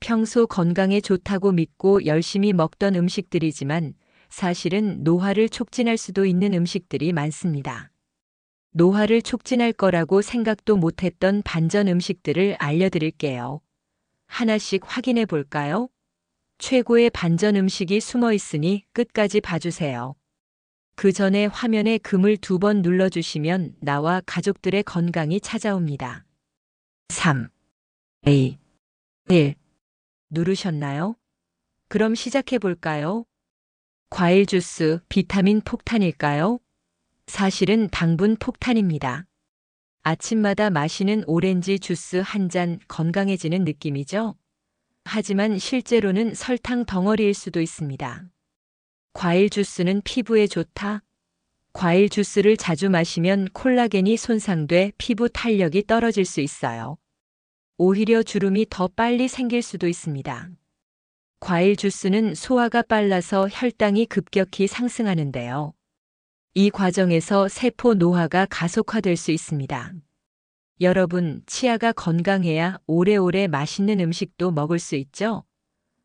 평소 건강에 좋다고 믿고 열심히 먹던 음식들이지만 사실은 노화를 촉진할 수도 있는 음식들이 많습니다. 노화를 촉진할 거라고 생각도 못했던 반전 음식들을 알려드릴게요. 하나씩 확인해 볼까요? 최고의 반전 음식이 숨어 있으니 끝까지 봐주세요. 그 전에 화면에 금을 2번 눌러주시면 나와 가족들의 건강이 찾아옵니다. 3, 2, 1. 누르셨나요? 그럼 시작해 볼까요? 과일 주스, 비타민 폭탄일까요? 사실은 당분 폭탄입니다. 아침마다 마시는 오렌지 주스 한 잔 건강해지는 느낌이죠? 하지만 실제로는 설탕 덩어리일 수도 있습니다. 과일 주스는 피부에 좋다? 과일 주스를 자주 마시면 콜라겐이 손상돼 피부 탄력이 떨어질 수 있어요. 오히려 주름이 더 빨리 생길 수도 있습니다. 과일 주스는 소화가 빨라서 혈당이 급격히 상승하는데요. 이 과정에서 세포 노화가 가속화될 수 있습니다. 여러분, 치아가 건강해야 오래오래 맛있는 음식도 먹을 수 있죠?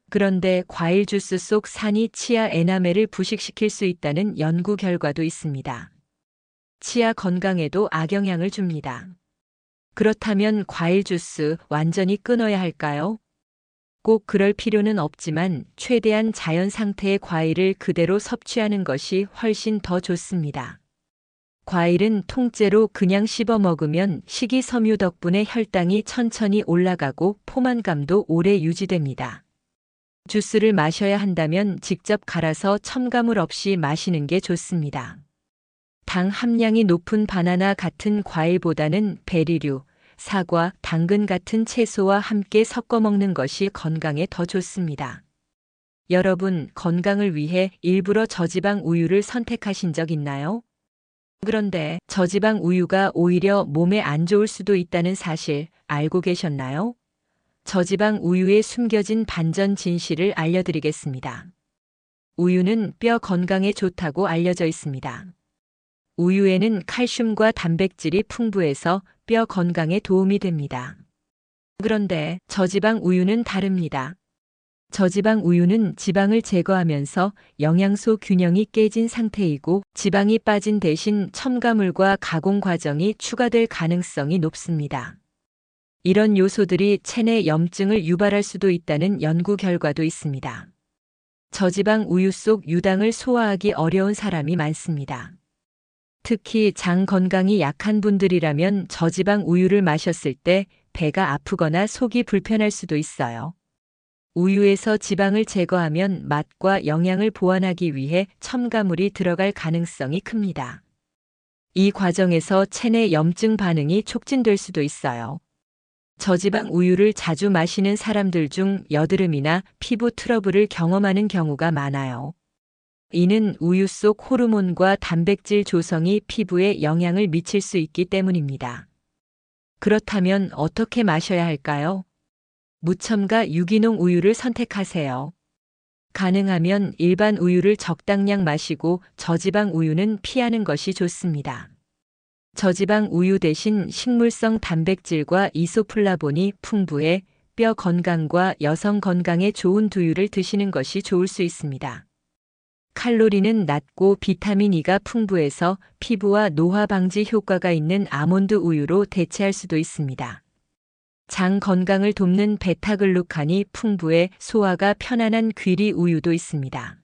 그런데 과일 주스 속 산이 치아 에나멜을 부식시킬 수 있다는 연구 결과도 있습니다. 치아 건강에도 악영향을 줍니다. 그렇다면 과일 주스 완전히 끊어야 할까요? 꼭 그럴 필요는 없지만 최대한 자연 상태의 과일을 그대로 섭취하는 것이 훨씬 더 좋습니다. 과일은 통째로 그냥 씹어 먹으면 식이섬유 덕분에 혈당이 천천히 올라가고 포만감도 오래 유지됩니다. 주스를 마셔야 한다면 직접 갈아서 첨가물 없이 마시는 게 좋습니다. 당 함량이 높은 바나나 같은 과일보다는 베리류, 사과, 당근 같은 채소와 함께 섞어 먹는 것이 건강에 더 좋습니다. 여러분, 건강을 위해 일부러 저지방 우유를 선택하신 적 있나요? 그런데 저지방 우유가 오히려 몸에 안 좋을 수도 있다는 사실 알고 계셨나요? 저지방 우유에 숨겨진 반전 진실을 알려드리겠습니다. 우유는 뼈 건강에 좋다고 알려져 있습니다. 우유에는 칼슘과 단백질이 풍부해서 뼈 건강에 도움이 됩니다. 그런데 저지방 우유는 다릅니다. 저지방 우유는 지방을 제거하면서 영양소 균형이 깨진 상태이고 지방이 빠진 대신 첨가물과 가공 과정이 추가될 가능성이 높습니다. 이런 요소들이 체내 염증을 유발할 수도 있다는 연구 결과도 있습니다. 저지방 우유 속 유당을 소화하기 어려운 사람이 많습니다. 특히 장 건강이 약한 분들이라면 저지방 우유를 마셨을 때 배가 아프거나 속이 불편할 수도 있어요. 우유에서 지방을 제거하면 맛과 영양을 보완하기 위해 첨가물이 들어갈 가능성이 큽니다. 이 과정에서 체내 염증 반응이 촉진될 수도 있어요. 저지방 우유를 자주 마시는 사람들 중 여드름이나 피부 트러블을 경험하는 경우가 많아요. 이는 우유 속 호르몬과 단백질 조성이 피부에 영향을 미칠 수 있기 때문입니다. 그렇다면 어떻게 마셔야 할까요? 무첨가 유기농 우유를 선택하세요. 가능하면 일반 우유를 적당량 마시고 저지방 우유는 피하는 것이 좋습니다. 저지방 우유 대신 식물성 단백질과 이소플라본이 풍부해 뼈 건강과 여성 건강에 좋은 두유를 드시는 것이 좋을 수 있습니다. 칼로리는 낮고 비타민 E가 풍부해서 피부와 노화 방지 효과가 있는 아몬드 우유로 대체할 수도 있습니다. 장 건강을 돕는 베타글루칸이 풍부해 소화가 편안한 귀리 우유도 있습니다.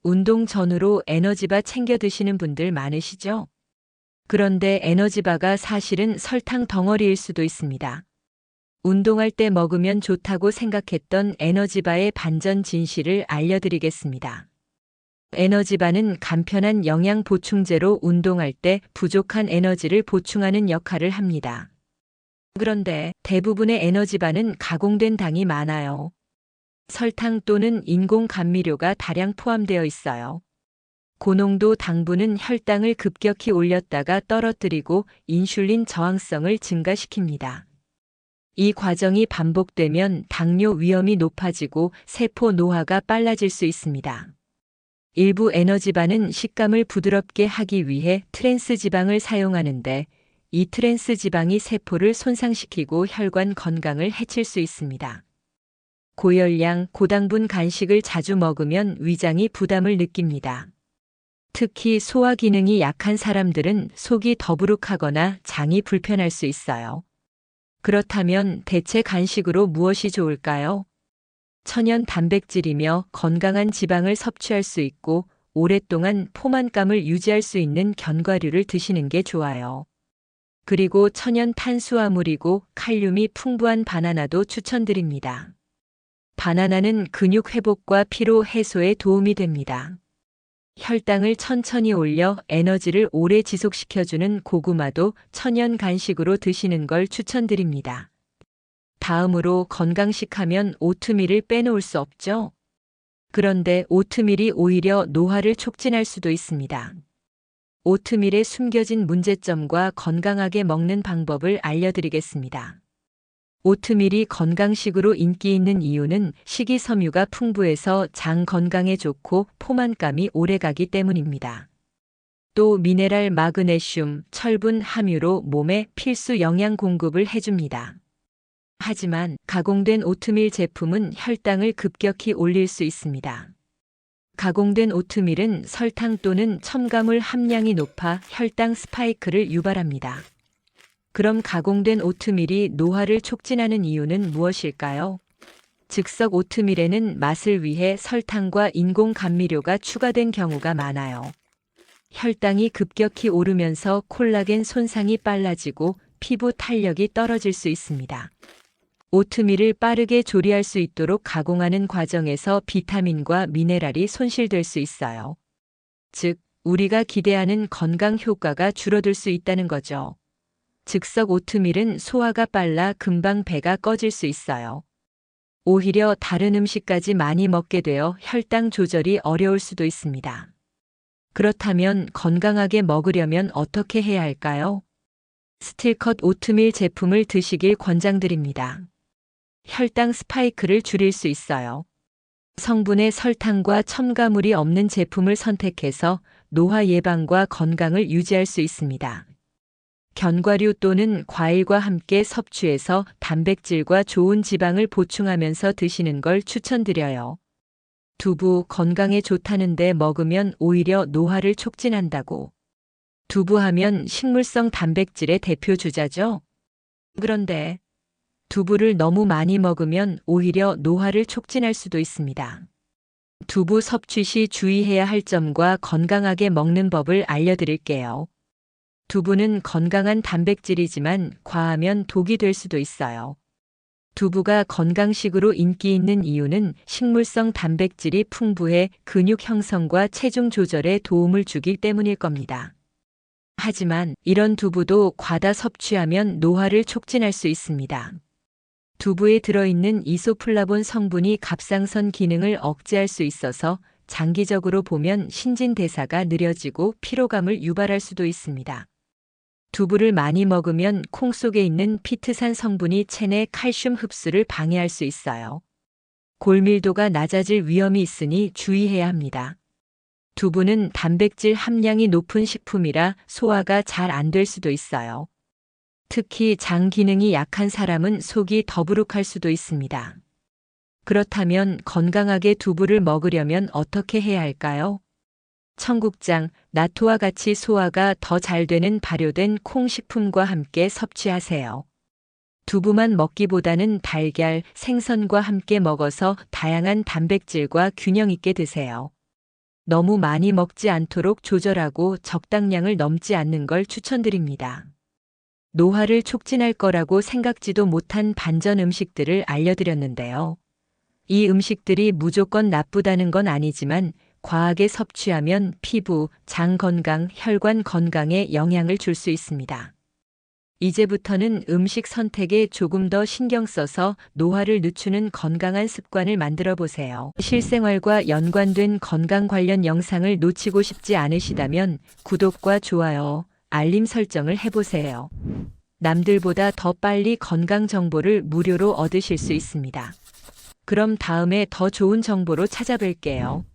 운동 전후로 에너지바 챙겨 드시는 분들 많으시죠? 그런데 에너지바가 사실은 설탕 덩어리일 수도 있습니다. 운동할 때 먹으면 좋다고 생각했던 에너지바의 반전 진실을 알려드리겠습니다. 에너지바는 간편한 영양 보충제로 운동할 때 부족한 에너지를 보충하는 역할을 합니다. 그런데 대부분의 에너지바는 가공된 당이 많아요. 설탕 또는 인공 감미료가 다량 포함되어 있어요. 고농도 당분은 혈당을 급격히 올렸다가 떨어뜨리고 인슐린 저항성을 증가시킵니다. 이 과정이 반복되면 당뇨 위험이 높아지고 세포 노화가 빨라질 수 있습니다. 일부 에너지바는 식감을 부드럽게 하기 위해 트랜스 지방을 사용하는데 이 트랜스 지방이 세포를 손상시키고 혈관 건강을 해칠 수 있습니다. 고열량, 고당분 간식을 자주 먹으면 위장이 부담을 느낍니다. 특히 소화 기능이 약한 사람들은 속이 더부룩하거나 장이 불편할 수 있어요. 그렇다면 대체 간식으로 무엇이 좋을까요? 천연 단백질이며 건강한 지방을 섭취할 수 있고 오랫동안 포만감을 유지할 수 있는 견과류를 드시는 게 좋아요. 그리고 천연 탄수화물이고 칼륨이 풍부한 바나나도 추천드립니다. 바나나는 근육 회복과 피로 해소에 도움이 됩니다. 혈당을 천천히 올려 에너지를 오래 지속시켜주는 고구마도 천연 간식으로 드시는 걸 추천드립니다. 다음으로 건강식 하면 오트밀을 빼놓을 수 없죠. 그런데 오트밀이 오히려 노화를 촉진할 수도 있습니다. 오트밀의 숨겨진 문제점과 건강하게 먹는 방법을 알려드리겠습니다. 오트밀이 건강식으로 인기 있는 이유는 식이섬유가 풍부해서 장 건강에 좋고 포만감이 오래가기 때문입니다. 또 미네랄 마그네슘, 철분 함유로 몸에 필수 영양 공급을 해줍니다. 하지만 가공된 오트밀 제품은 혈당을 급격히 올릴 수 있습니다. 가공된 오트밀은 설탕 또는 첨가물 함량이 높아 혈당 스파이크를 유발합니다. 그럼 가공된 오트밀이 노화를 촉진하는 이유는 무엇일까요? 즉석 오트밀에는 맛을 위해 설탕과 인공 감미료가 추가된 경우가 많아요. 혈당이 급격히 오르면서 콜라겐 손상이 빨라지고 피부 탄력이 떨어질 수 있습니다. 오트밀을 빠르게 조리할 수 있도록 가공하는 과정에서 비타민과 미네랄이 손실될 수 있어요. 즉, 우리가 기대하는 건강 효과가 줄어들 수 있다는 거죠. 즉석 오트밀은 소화가 빨라 금방 배가 꺼질 수 있어요. 오히려 다른 음식까지 많이 먹게 되어 혈당 조절이 어려울 수도 있습니다. 그렇다면 건강하게 먹으려면 어떻게 해야 할까요? 스틸컷 오트밀 제품을 드시길 권장드립니다. 혈당 스파이크를 줄일 수 있어요. 성분에 설탕과 첨가물이 없는 제품을 선택해서 노화 예방과 건강을 유지할 수 있습니다. 견과류 또는 과일과 함께 섭취해서 단백질과 좋은 지방을 보충하면서 드시는 걸 추천드려요. 두부 건강에 좋다는데 먹으면 오히려 노화를 촉진한다고. 두부하면 식물성 단백질의 대표 주자죠. 그런데 두부를 너무 많이 먹으면 오히려 노화를 촉진할 수도 있습니다. 두부 섭취 시 주의해야 할 점과 건강하게 먹는 법을 알려드릴게요. 두부는 건강한 단백질이지만 과하면 독이 될 수도 있어요. 두부가 건강식으로 인기 있는 이유는 식물성 단백질이 풍부해 근육 형성과 체중 조절에 도움을 주기 때문일 겁니다. 하지만 이런 두부도 과다 섭취하면 노화를 촉진할 수 있습니다. 두부에 들어있는 이소플라본 성분이 갑상선 기능을 억제할 수 있어서 장기적으로 보면 신진대사가 느려지고 피로감을 유발할 수도 있습니다. 두부를 많이 먹으면 콩 속에 있는 피트산 성분이 체내 칼슘 흡수를 방해할 수 있어요. 골밀도가 낮아질 위험이 있으니 주의해야 합니다. 두부는 단백질 함량이 높은 식품이라 소화가 잘 안 될 수도 있어요. 특히 장 기능이 약한 사람은 속이 더부룩할 수도 있습니다. 그렇다면 건강하게 두부를 먹으려면 어떻게 해야 할까요? 청국장, 나토와 같이 소화가 더 잘 되는 발효된 콩 식품과 함께 섭취하세요. 두부만 먹기보다는 달걀, 생선과 함께 먹어서 다양한 단백질과 균형 있게 드세요. 너무 많이 먹지 않도록 조절하고 적당량을 넘지 않는 걸 추천드립니다. 노화를 촉진할 거라고 생각지도 못한 반전 음식들을 알려드렸는데요. 이 음식들이 무조건 나쁘다는 건 아니지만 과하게 섭취하면 피부, 장 건강, 혈관 건강에 영향을 줄 수 있습니다. 이제부터는 음식 선택에 조금 더 신경 써서 노화를 늦추는 건강한 습관을 만들어 보세요. 실생활과 연관된 건강 관련 영상을 놓치고 싶지 않으시다면 구독과 좋아요, 알림 설정을 해보세요. 남들보다 더 빨리 건강 정보를 무료로 얻으실 수 있습니다. 그럼 다음에 더 좋은 정보로 찾아뵐게요.